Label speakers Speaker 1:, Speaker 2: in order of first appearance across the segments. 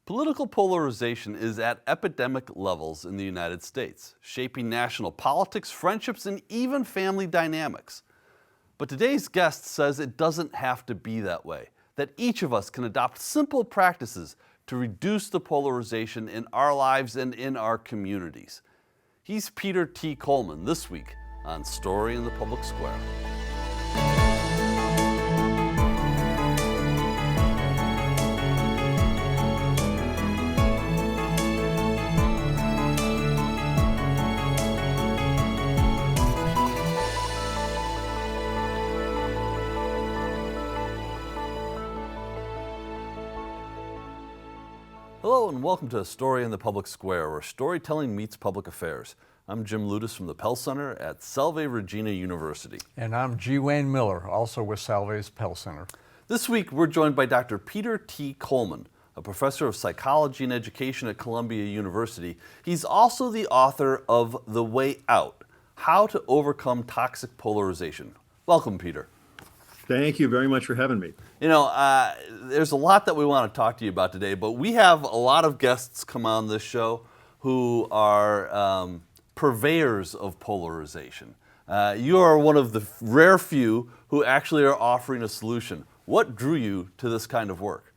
Speaker 1: Political polarization is at epidemic levels in the United States, shaping national politics, friendships, and even family dynamics. But today's guest says it doesn't have to be that way, that each of us can adopt simple practices to reduce the polarization in our lives and in our communities. He's Peter T. Coleman this week on Story in the Public Square. Hello and welcome to A Story in the Public Square, where storytelling meets public affairs. I'm Jim Ludis from the Pell Center at Salve Regina University.
Speaker 2: And I'm G. Wayne Miller, also with Salve's Pell Center.
Speaker 1: This week we're joined by Dr. Peter T. Coleman, a professor of psychology and education at Columbia University. He's also the author of The Way Out, How to Overcome Toxic Polarization. Welcome, Peter.
Speaker 3: Thank you very much for having me.
Speaker 1: You know, there's a lot that we want to talk to you about today, but we have a lot of guests come on this show who are purveyors of polarization. You are one of the rare few who actually are offering a solution. What drew you to this kind of work?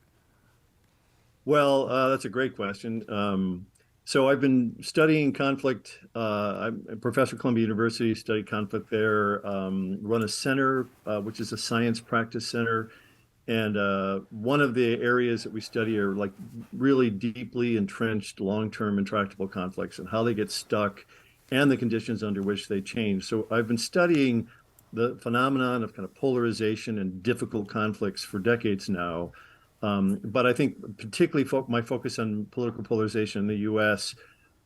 Speaker 3: Well, that's a great question. So I've been studying conflict. I'm a professor at Columbia University, studied conflict there, run a center, which is a science practice center. And one of the areas that we study are like really deeply entrenched long-term intractable conflicts and how they get stuck and the conditions under which they change. So I've been studying the phenomenon of kind of polarization and difficult conflicts for decades now. But I think particularly my focus on political polarization in the U.S.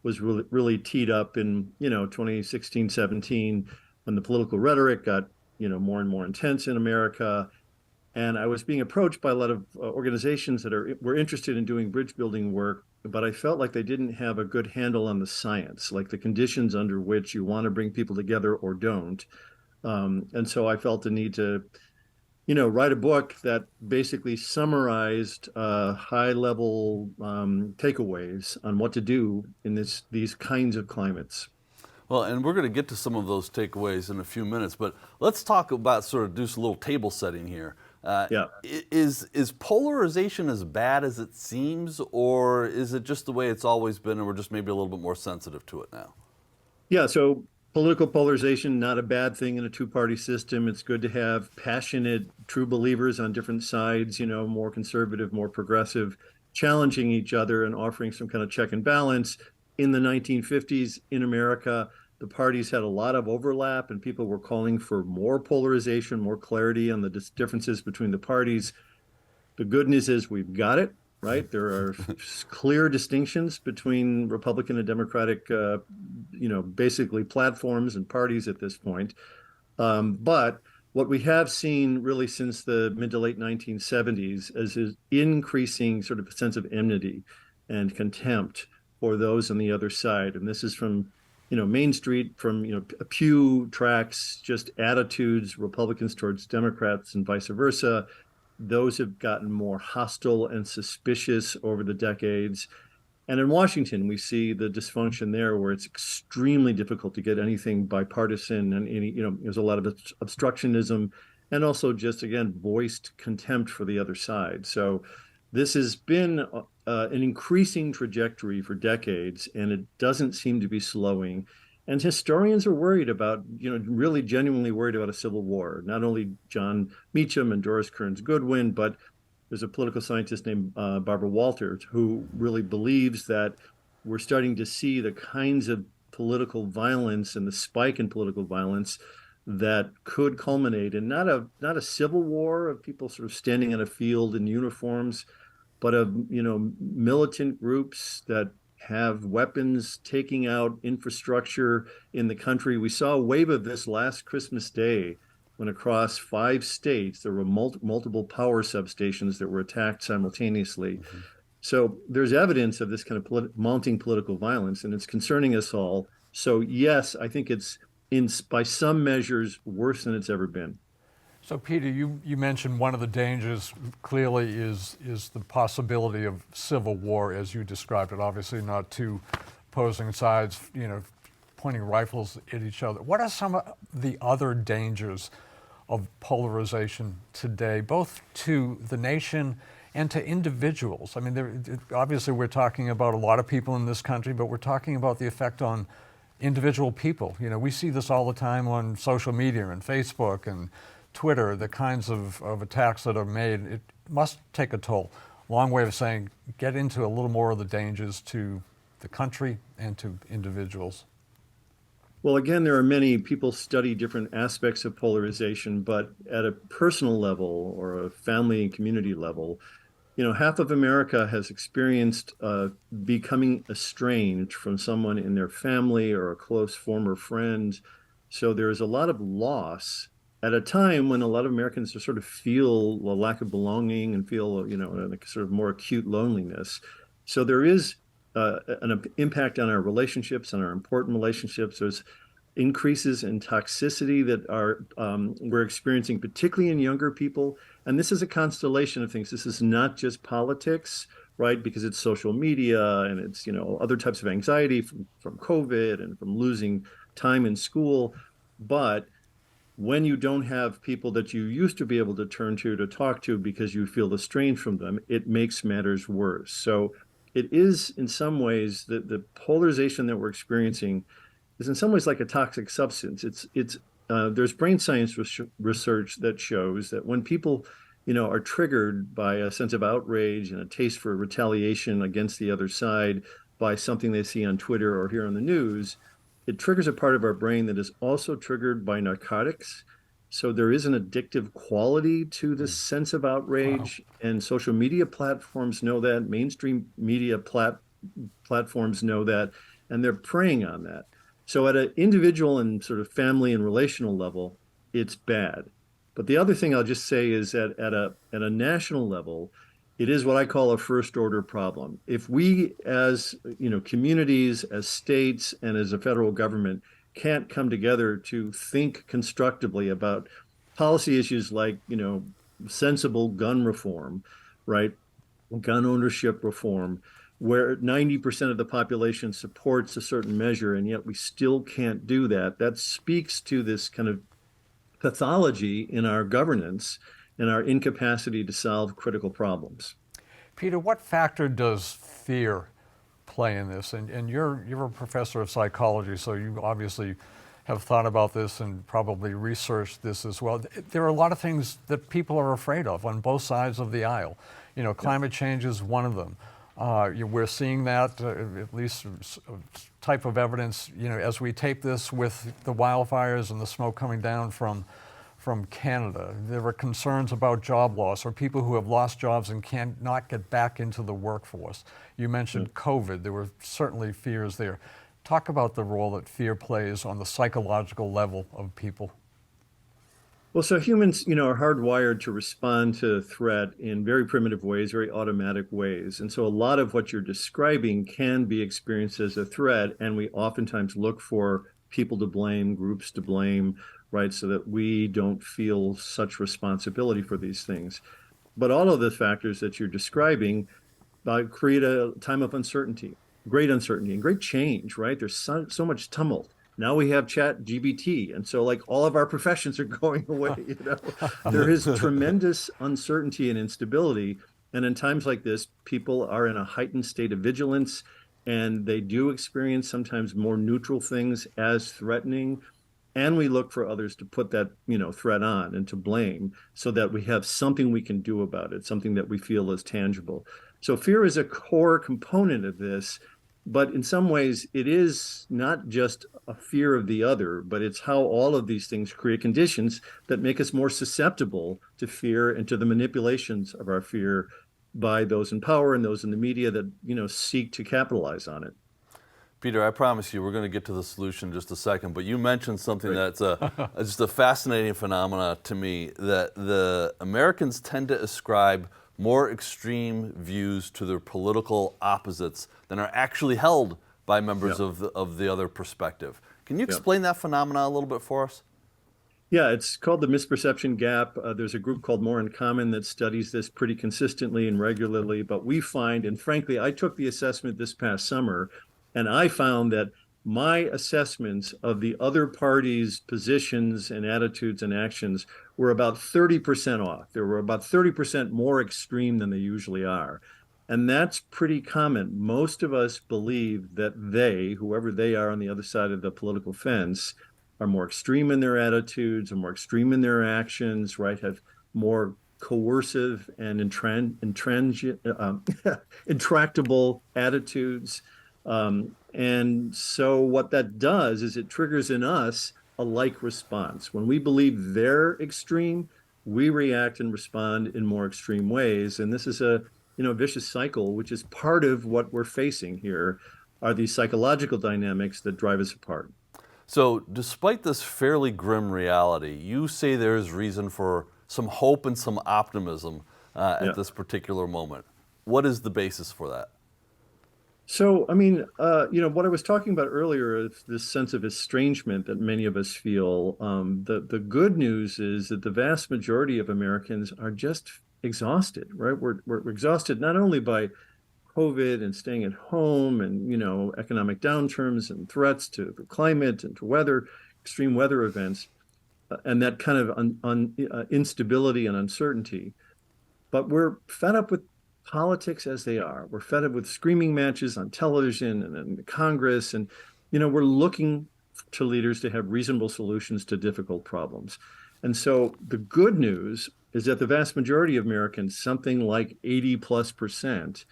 Speaker 3: was really teed up in 2016, 17, when the political rhetoric got more and more intense in America, and I was being approached by a lot of organizations that were interested in doing bridge building work, but I felt like they didn't have a good handle on the science, like the conditions under which you want to bring people together or don't, and so I felt the need to write a book that basically summarized high-level takeaways on what to do in these kinds of climates.
Speaker 1: Well, and we're going to get to some of those takeaways in a few minutes, but let's talk about sort of do a little table setting here.
Speaker 3: Yeah.
Speaker 1: Is polarization as bad as it seems, or is it just the way it's always been and we're just maybe a little bit more sensitive to it now?
Speaker 3: Yeah, so political polarization, not a bad thing in a two-party system. It's good to have passionate, true believers on different sides, more conservative, more progressive, challenging each other and offering some kind of check and balance. In the 1950s in America, the parties had a lot of overlap and people were calling for more polarization, more clarity on the differences between the parties. The good news is we've got it. Right. There are clear distinctions between Republican and Democratic, basically platforms and parties at this point. But what we have seen really since the mid to late 1970s is increasing sort of a sense of enmity and contempt for those on the other side. And this is from, Main Street, from, Pew tracks, just attitudes, Republicans towards Democrats and vice versa. Those have gotten more hostile and suspicious over the decades. And in Washington, we see the dysfunction there where it's extremely difficult to get anything bipartisan. And, there's a lot of obstructionism and also just, again, voiced contempt for the other side. So this has been an increasing trajectory for decades, and it doesn't seem to be slowing. And historians are worried about, really genuinely worried about a civil war. Not only John Meacham and Doris Kearns Goodwin, but there's a political scientist named Barbara Walters who really believes that we're starting to see the kinds of political violence and the spike in political violence that could culminate in not a civil war of people sort of standing in a field in uniforms, but of militant groups that have weapons taking out infrastructure in the country. We saw a wave of this last Christmas Day when across 5 states there were multiple power substations that were attacked simultaneously. Mm-hmm. So there's evidence of this kind of mounting political violence, and it's concerning us all. So yes, I think it's by some measures worse than it's ever been.
Speaker 2: So Peter, you mentioned one of the dangers clearly is the possibility of civil war, as you described it. Obviously, not two opposing sides, pointing rifles at each other. What are some of the other dangers of polarization today, both to the nation and to individuals? I mean, obviously we're talking about a lot of people in this country, but we're talking about the effect on individual people. We see this all the time on social media and Facebook and Twitter, the kinds of attacks that are made. It must take a toll. Long way of saying, get into a little more of the dangers to the country and to individuals.
Speaker 3: Well, again, there are many people study different aspects of polarization, but at a personal level or a family and community level, half of America has experienced becoming estranged from someone in their family or a close former friend. So there's a lot of loss at a time when a lot of Americans sort of feel a lack of belonging and feel, a sort of more acute loneliness. So there is an impact on our relationships, on our important relationships. There's increases in toxicity that we're experiencing, particularly in younger people. And this is a constellation of things. This is not just politics, right? Because it's social media and it's, other types of anxiety from COVID and from losing time in school. But when you don't have people that you used to be able to turn to talk to because you feel estranged from them, it makes matters worse. So it is, in some ways, the polarization that we're experiencing is in some ways like a toxic substance. There's brain science research that shows that when people, are triggered by a sense of outrage and a taste for retaliation against the other side by something they see on Twitter or hear on the news, it triggers a part of our brain that is also triggered by narcotics. So there is an addictive quality to this sense of outrage, and social media platforms know that, mainstream media platforms know that, and they're preying on that. So at an individual and sort of family and relational level, it's bad. But the other thing I'll just say is that at a national level, it is what I call a first order problem. If we as communities, as states, and as a federal government can't come together to think constructively about policy issues like, sensible gun reform, right? Gun ownership reform, where 90% of the population supports a certain measure, and yet we still can't do that. That speaks to this kind of pathology in our governance and our incapacity to solve critical problems.
Speaker 2: Peter, what factor does fear play in this? And you're a professor of psychology, so you obviously have thought about this and probably researched this as well. There are a lot of things that people are afraid of on both sides of the aisle. Climate change is one of them. We're seeing that, at least type of evidence, as we tape this with the wildfires and the smoke coming down from Canada. There are concerns about job loss or people who have lost jobs and cannot get back into the workforce. You mentioned COVID. There were certainly fears there. Talk about the role that fear plays on the psychological level of people.
Speaker 3: Well, so humans, are hardwired to respond to threat in very primitive ways, very automatic ways. And so a lot of what you're describing can be experienced as a threat. And we oftentimes look for people to blame, groups to blame, right? So that we don't feel such responsibility for these things. But all of the factors that you're describing create a time of uncertainty, and great change, right? There's so much tumult. Now we have ChatGPT, and so like all of our professions are going away. There is tremendous uncertainty and instability, and in times like this, people are in a heightened state of vigilance, and they do experience sometimes more neutral things as threatening, and we look for others to put that threat on and to blame, so that we have something we can do about it, something that we feel is tangible. So fear is a core component of this. But in some ways, it is not just a fear of the other, but it's how all of these things create conditions that make us more susceptible to fear and to the manipulations of our fear by those in power and those in the media that, seek to capitalize on it.
Speaker 1: Peter, I promise you we're going to get to the solution in just a second, but you mentioned something that's just a fascinating phenomena to me, that the Americans tend to ascribe more extreme views to their political opposites than are actually held by members of the other perspective. Can you explain that phenomena a little bit for us?
Speaker 3: Yeah, it's called the misperception gap. There's a group called More in Common that studies this pretty consistently and regularly. But we find, and frankly, I took the assessment this past summer, and I found that my assessments of the other party's positions and attitudes and actions were about 30% off. They were about 30% more extreme than they usually are. And that's pretty common. Most of us believe that they, whoever they are on the other side of the political fence, are more extreme in their attitudes, are more extreme in their actions, right? Have more coercive and intractable attitudes. And so what that does is it triggers in us a like response. When we believe they're extreme, we react and respond in more extreme ways. And this is a vicious cycle, which is part of what we're facing here are these psychological dynamics that drive us apart.
Speaker 1: So, despite this fairly grim reality, you say there's reason for some hope and some optimism
Speaker 3: Yeah.
Speaker 1: at this particular moment. What is the basis for that?
Speaker 3: So, I mean, what I was talking about earlier is this sense of estrangement that many of us feel. The good news is that the vast majority of Americans are just exhausted, right? We're exhausted not only by COVID and staying at home and, economic downturns and threats to the climate and to weather, extreme weather events, and that kind of instability and uncertainty. But we're fed up with politics as they are. We're fed up with screaming matches on television and in Congress. And, we're looking to leaders to have reasonable solutions to difficult problems. And so the good news is that the vast majority of Americans, something like 80+%,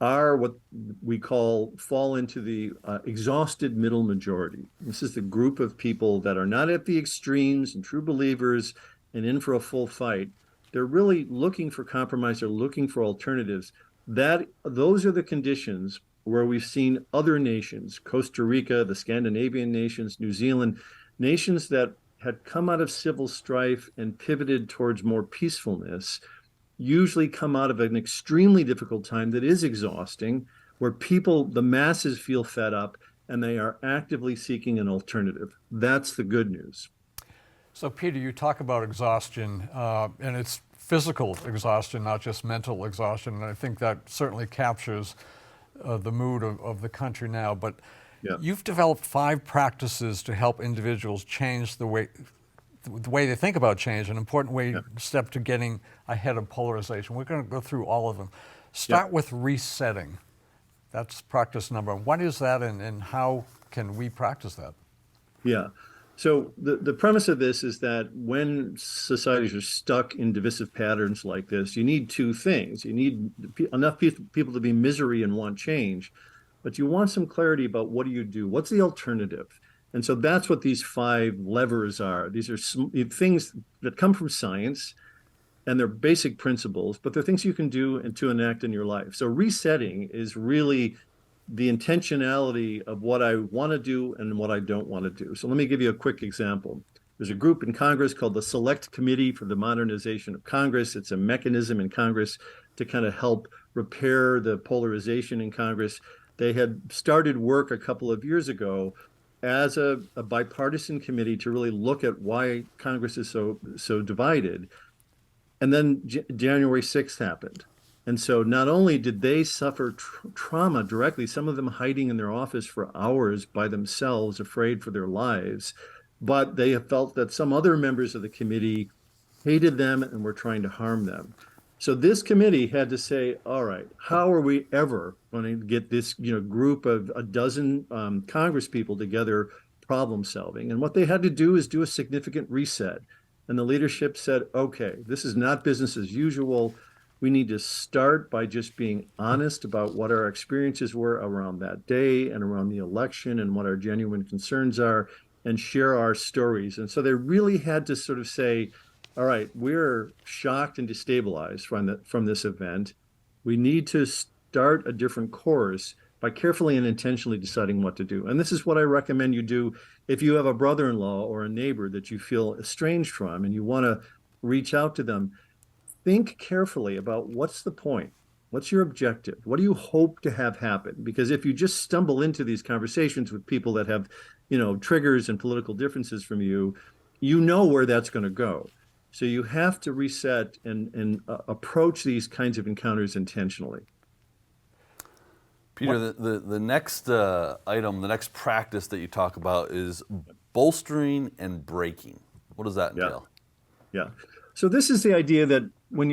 Speaker 3: are what we fall into the exhausted middle majority. This is the group of people that are not at the extremes and true believers and in for a full fight. They're really looking for compromise. They're looking for alternatives. Those are the conditions where we've seen other nations, Costa Rica, the Scandinavian nations, New Zealand, nations that had come out of civil strife and pivoted towards more peacefulness, usually come out of an extremely difficult time that is exhausting, where the masses feel fed up and they are actively seeking an alternative. That's the good news.
Speaker 2: So, Peter, you talk about exhaustion, and it's physical exhaustion, not just mental exhaustion. And I think that certainly captures the mood of the country now. But
Speaker 3: Yeah.
Speaker 2: you've developed 5 practices to help individuals change the way they think about change, an important step to getting ahead of polarization. We're going to go through all of them. Start with resetting. That's practice number 1. What is that, and how can we practice that?
Speaker 3: Yeah. So the premise of this is that when societies are stuck in divisive patterns like this, you need 2 things. You need enough people to be misery and want change, but you want some clarity about what do you do? What's the alternative? And so that's what these 5 levers are. These are things that come from science, and they're basic principles, but they're things you can do and to enact in your life. So resetting is really the intentionality of what I want to do and what I don't want to do. So let me give you a quick example. There's a group in Congress called the Select Committee for the Modernization of Congress. It's a mechanism in Congress to kind of help repair the polarization in Congress. They had started work a couple of years ago as a bipartisan committee to really look at why Congress is so divided. And then January 6th happened. And so not only did they suffer trauma directly, some of them hiding in their office for hours by themselves, afraid for their lives, but they have felt that some other members of the committee hated them and were trying to harm them. So this committee had to say, all right, how are we ever going to get this group of a dozen Congress people together problem solving? And what they had to do is do a significant reset. And the leadership said, okay, this is not business as usual. We need to start by just being honest about what our experiences were around that day and around the election and what our genuine concerns are, and share our stories. And so they really had to sort of say, all right, we're shocked and destabilized from this event. We need to start a different course by carefully and intentionally deciding what to do. And this is what I recommend you do if you have a brother-in-law or a neighbor that you feel estranged from and you want to reach out to them. Think carefully about what's the point? What's your objective? What do you hope to have happen? Because if you just stumble into these conversations with people that have, triggers and political differences from you, you know where that's going to go. So you have to reset and approach these kinds of encounters intentionally.
Speaker 1: Peter, the next item, the next practice that you talk about is bolstering and breaking. What does that entail?
Speaker 3: Yeah. So this is the idea that when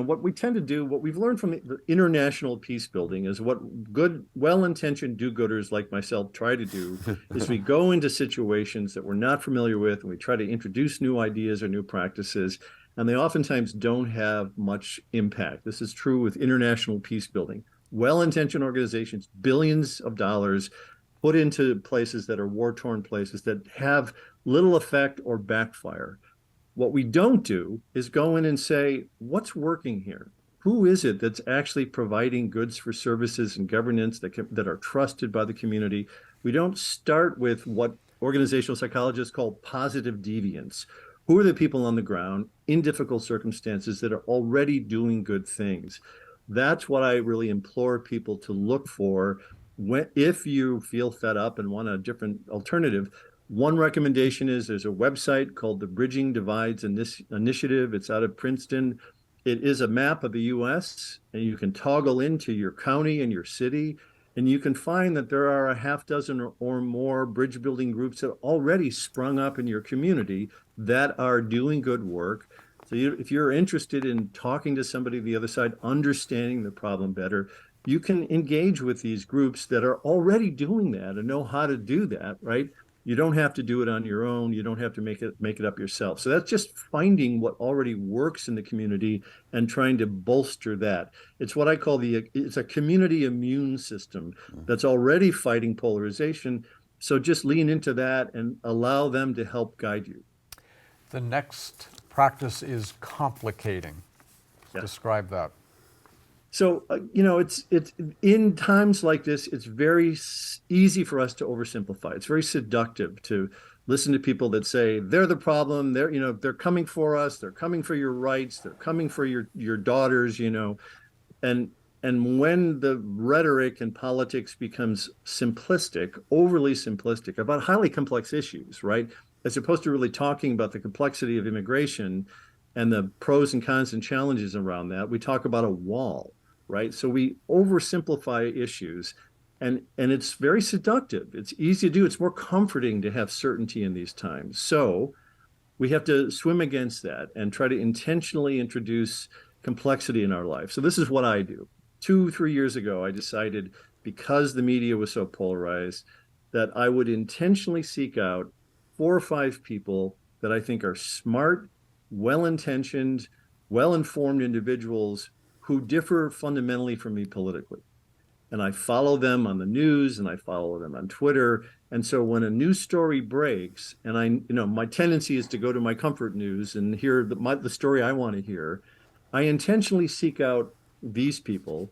Speaker 3: what we tend to do, what we've learned from the international peace building is what good, well-intentioned do-gooders like myself try to do is we go into situations that we're not familiar with and we try to introduce new ideas or new practices, and they oftentimes don't have much impact. This is true with international peace building. Well-intentioned organizations, billions of dollars put into places that are war-torn places that have little effect or backfire. What we don't do is go in and say, what's working here? Who is it that's actually providing goods for services and governance that are trusted by the community? We don't start with what organizational psychologists call positive deviance. Who are the people on the ground in difficult circumstances that are already doing good things? That's what I really implore people to look for if you feel fed up and want a different alternative. One recommendation is there's a website called the Bridging Divides Initiative. It's out of Princeton. It is a map of the US, and you can toggle into your county and your city, and you can find that there are a half dozen or more bridge building groups that already sprung up in your community that are doing good work. So if you're interested in talking to somebody on the other side, understanding the problem better, you can engage with these groups that are already doing that and know how to do that, right? You don't have to do it on your own. You don't have to make it up yourself. So that's just finding what already works in the community and trying to bolster that. It's what I call it's a community immune system that's already fighting polarization. So just lean into that and allow them to help guide you.
Speaker 2: The next practice is complicating.
Speaker 3: Yeah.
Speaker 2: Describe that.
Speaker 3: So, it's in times like this, it's very easy for us to oversimplify. It's very seductive to listen to people that say they're the problem. They're coming for us. They're coming for your rights. They're coming for your daughters, and when the rhetoric and politics becomes simplistic, overly simplistic about highly complex issues, right? As opposed to really talking about the complexity of immigration and the pros and cons and challenges around that, we talk about a wall, right? So we oversimplify issues, and it's very seductive. It's easy to do. It's more comforting to have certainty in these times. So we have to swim against that and try to intentionally introduce complexity in our life. So this is what I do. 2-3 years ago, I decided, because the media was so polarized, that I would intentionally seek out 4 or 5 people that I think are smart, well-intentioned, well-informed individuals who differ fundamentally from me politically. And I follow them on the news and I follow them on Twitter. And so when a news story breaks, and my tendency is to go to my comfort news and hear the story I want to hear, I intentionally seek out these people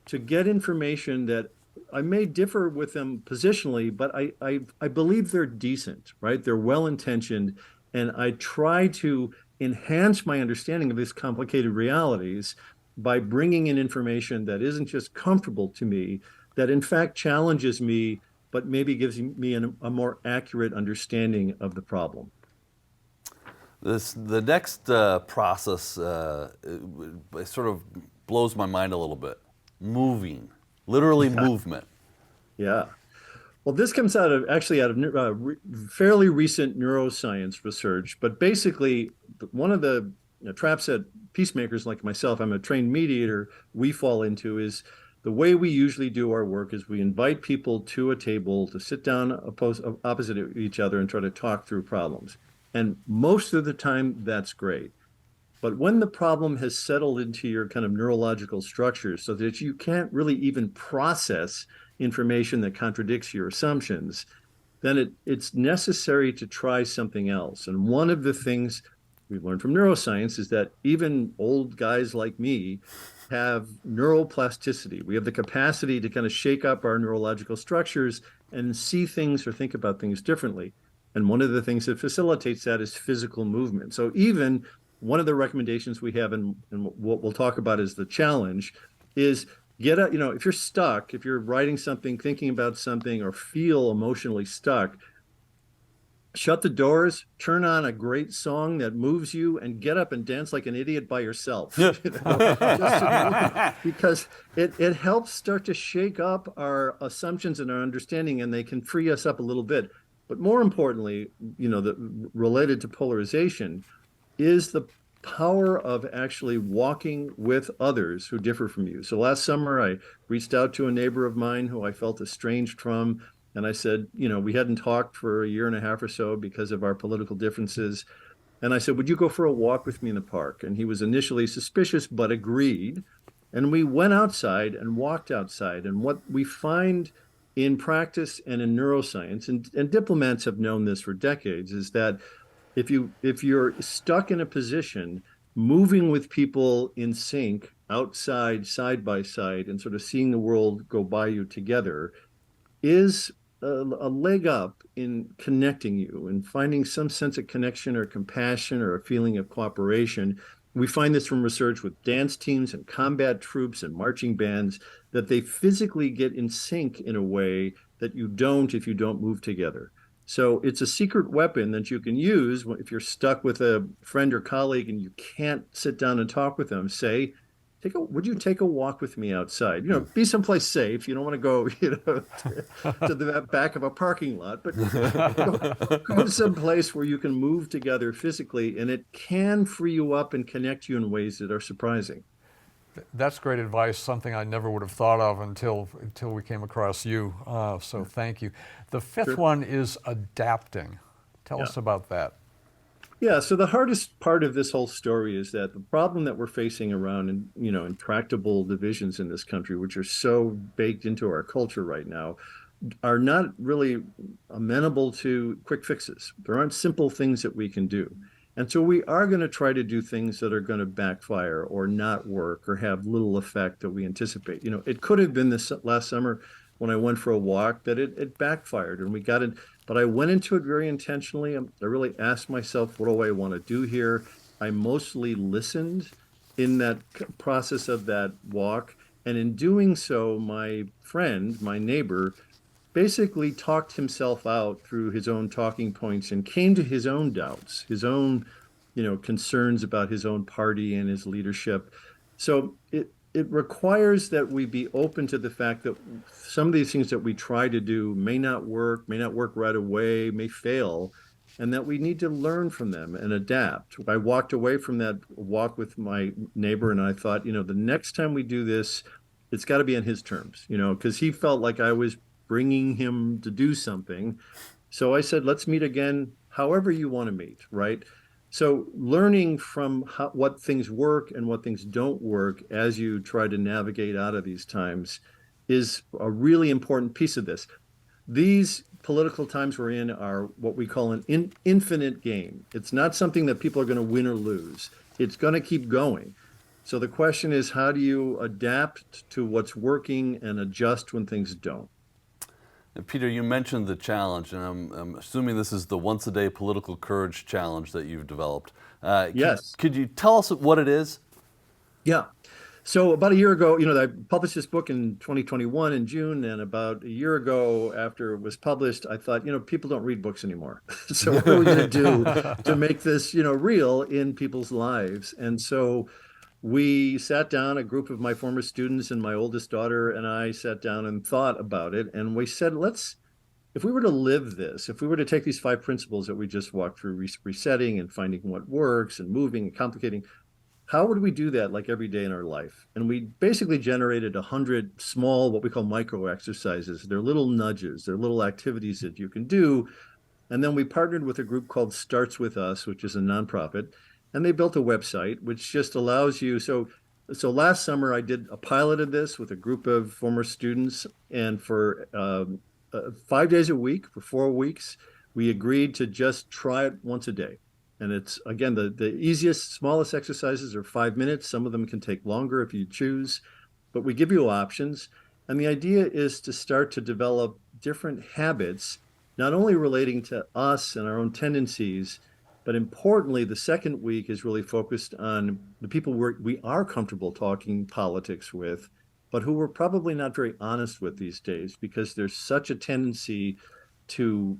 Speaker 3: to get information that I may differ with them positionally, but I believe they're decent, right? They're well-intentioned, and I try to enhance my understanding of these complicated realities by bringing in information that isn't just comfortable to me, that in fact challenges me, but maybe gives me a more accurate understanding of the problem.
Speaker 1: The next process it sort of blows my mind a little bit. Moving, literally movement.
Speaker 3: Yeah. Well, this comes out of fairly recent neuroscience research, but basically one of the traps that peacemakers like myself, I'm a trained mediator, we fall into is the way we usually do our work is we invite people to a table to sit down opposite each other and try to talk through problems. And most of the time, that's great. But when the problem has settled into your kind of neurological structures so that you can't really even process information that contradicts your assumptions, then it's necessary to try something else. And one of the things we've learned from neuroscience is that even old guys like me have neuroplasticity. We have the capacity to kind of shake up our neurological structures and see things or think about things differently. And one of the things that facilitates that is physical movement. So even one of the recommendations we have, and what we'll talk about is the challenge, is if you're stuck, if you're writing something, thinking about something, or feel emotionally stuck, shut the doors, turn on a great song that moves you, and get up and dance like an idiot by yourself. Just to move, because it helps start to shake up our assumptions and our understanding, and they can free us up a little bit. But more importantly, related to polarization is the power of actually walking with others who differ from you. So last summer, I reached out to a neighbor of mine who I felt estranged from. And I said, we hadn't talked for a year and a half or so because of our political differences. And I said, would you go for a walk with me in the park? And he was initially suspicious, but agreed. And we went outside and walked outside. And what we find in practice and in neuroscience, and diplomats have known this for decades, is that if you're stuck in a position, moving with people in sync outside, side by side, and sort of seeing the world go by you together is a leg up in connecting you and finding some sense of connection or compassion or a feeling of cooperation. We find this from research with dance teams and combat troops and marching bands, that they physically get in sync in a way that you don't if you don't move together. So it's a secret weapon that you can use if you're stuck with a friend or colleague and you can't sit down and talk with them. Say, would you take a walk with me outside? Be someplace safe. You don't want to go, to the back of a parking lot, but go to some place where you can move together physically, and it can free you up and connect you in ways that are surprising.
Speaker 2: That's great advice, something I never would have thought of until we came across you. So thank you. The fifth
Speaker 3: Sure.
Speaker 2: one is adapting. Tell us about that.
Speaker 3: Yeah, so the hardest part of this whole story is that the problem that we're facing around, intractable divisions in this country, which are so baked into our culture right now, are not really amenable to quick fixes. There aren't simple things that we can do. And so we are going to try to do things that are going to backfire or not work or have little effect that we anticipate. It could have been this last summer when I went for a walk that it backfired and we got it, but I went into it very intentionally. I really asked myself, what do I want to do here? I mostly listened in that process of that walk. And in doing so, my friend, my neighbor, basically talked himself out through his own talking points and came to his own doubts, his own, concerns about his own party and his leadership. So it requires that we be open to the fact that some of these things that we try to do may not work right away, may fail, and that we need to learn from them and adapt. I walked away from that walk with my neighbor and I thought, the next time we do this, it's got to be on his terms, because he felt like I was bringing him to do something. So I said, let's meet again, however you want to meet, right? So learning from what things work and what things don't work as you try to navigate out of these times is a really important piece of this. These political times we're in are what we call an infinite game. It's not something that people are going to win or lose. It's going to keep going. So the question is, how do you adapt to what's working and adjust when things don't?
Speaker 1: And Peter, you mentioned the challenge, and I'm assuming this is the once-a-day political courage challenge that you've developed.
Speaker 3: Yes.
Speaker 1: Could you tell us what it is?
Speaker 3: Yeah. So about a year ago, I published this book in 2021 in June, and about a year ago after it was published, I thought, people don't read books anymore. So what are we going to do to make this, real in people's lives? And so we sat down, a group of my former students and my oldest daughter and I sat down and thought about it. And we said, if we were to live this, if we were to take these 5 principles that we just walked through, resetting and finding what works and moving and complicating, how would we do that like every day in our life? And we basically generated 100 small, what we call micro exercises. They're little nudges, they're little activities that you can do. And then we partnered with a group called Starts With Us, which is a nonprofit, and they built a website which just allows you. So last summer I did a pilot of this with a group of former students, and for 5 days a week for 4 weeks, we agreed to just try it once a day. And it's, again, the easiest, smallest exercises are 5 minutes. Some of them can take longer if you choose, but we give you options. And the idea is to start to develop different habits, not only relating to us and our own tendencies, but importantly, the second week is really focused on the people we are comfortable talking politics with, but who we're probably not very honest with these days, because there's such a tendency to,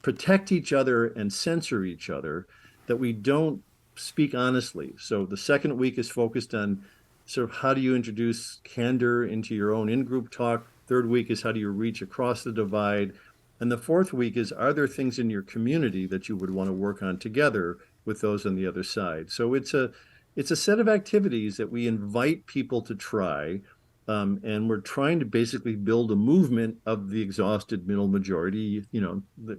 Speaker 3: protect each other and censor each other, that we don't speak honestly. So the second week is focused on sort of how do you introduce candor into your own in-group talk. Third week is how do you reach across the divide. And the fourth week is, are there things in your community that you would want to work on together with those on the other side? So it's a set of activities that we invite people to try. And we're trying to basically build a movement of the exhausted middle majority,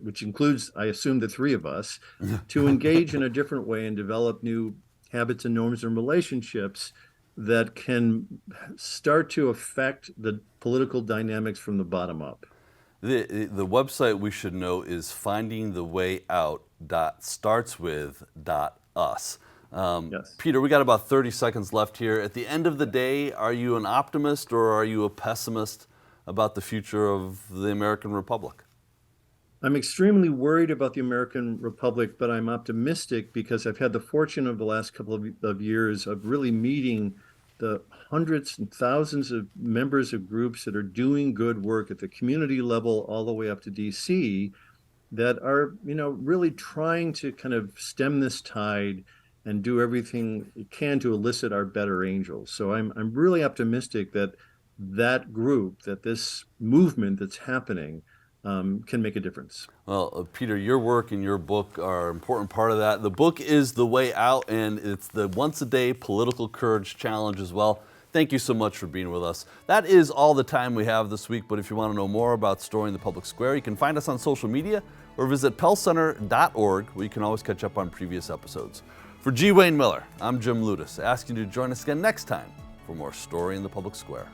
Speaker 3: which includes, I assume, the three of us, to engage in a different way and develop new habits and norms and relationships that can start to affect the political dynamics from the bottom up.
Speaker 1: The website we should know is findingthewayout.startswith.us.
Speaker 3: Yes.
Speaker 1: Peter, we got about 30 seconds left here. At the end of the day, are you an optimist or are you a pessimist about the future of the American Republic?
Speaker 3: I'm extremely worried about the American Republic, but I'm optimistic because I've had the fortune of the last couple of years of really meeting the hundreds and thousands of members of groups that are doing good work at the community level all the way up to DC that are, really trying to kind of stem this tide and do everything it can to elicit our better angels. So I'm really optimistic that group, that this movement that's happening, can make a difference.
Speaker 1: Well, Peter, your work and your book are an important part of that. The book is The Way Out, and it's the once-a-day political courage challenge as well. Thank you so much for being with us. That is all the time we have this week, but if you want to know more about Storing the Public Square, you can find us on social media or visit pellcenter.org, where you can always catch up on previous episodes. For G. Wayne Miller, I'm Jim Ludis, asking you to join us again next time for more Story in the Public Square.